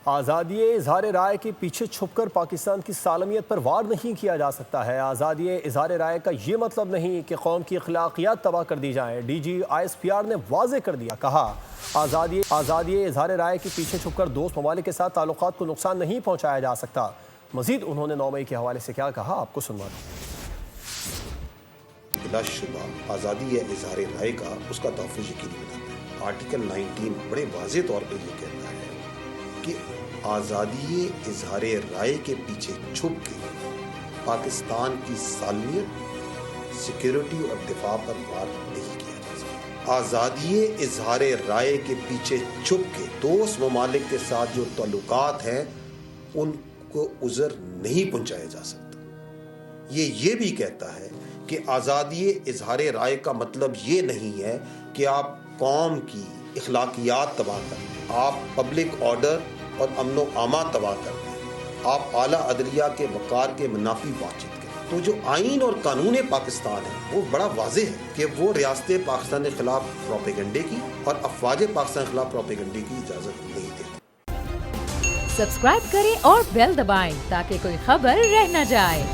آزادی اظہار رائے کے پیچھے چھپ کر پاکستان کی سالمیت پر وار نہیں کیا جا سکتا ہے۔ آزادی اظہار رائے کا یہ مطلب نہیں کہ قوم کی اخلاقیات تباہ کر دی جائیں۔ ڈی جی ISPR نے واضح کر دیا، کہا آزادی اظہار رائے کے پیچھے چھپ کر دوست ممالک کے ساتھ تعلقات کو نقصان نہیں پہنچایا جا سکتا۔ مزید انہوں نے 9 مئی کے حوالے سے کیا کہا، آپ کو سنوا دیں۔ بلا شبہ آزادی اظہار رائے کا اس کا تحفظ یقینی بناتا ہے۔ آرٹیکل 19 بڑے واضح طور پہ یہ کہتا ہے کہ آزادی اظہار رائے کے پیچھے چھپ کے پاکستان کی سالمیت، سیکیورٹی اور دفاع پر وار نہیں کیا جا سکتا۔ آزادی اظہار رائے کے پیچھے چھپ کے دوست ممالک کے ساتھ جو تعلقات ہیں ان کو عذر نہیں پہنچایا جا سکتا۔ یہ بھی کہتا ہے کہ آزادی اظہار رائے کا مطلب یہ نہیں ہے کہ آپ قوم کی اخلاقیات تباہ کریں، آپ پبلک آرڈر اور امن و امان تباہ کریں، آپ اعلیٰ عدلیہ کے وقار کے منافی بات چیت کریں۔ تو جو آئین اور قانون پاکستان ہے وہ بڑا واضح ہے کہ وہ ریاست پاکستان کے خلاف پروپیگنڈے کی اور افواج پاکستان کے خلاف پروپیگنڈے کی اجازت نہیں دیتا۔ سبسکرائب کریں اور بیل دبائیں تاکہ کوئی خبر رہ نہ جائے۔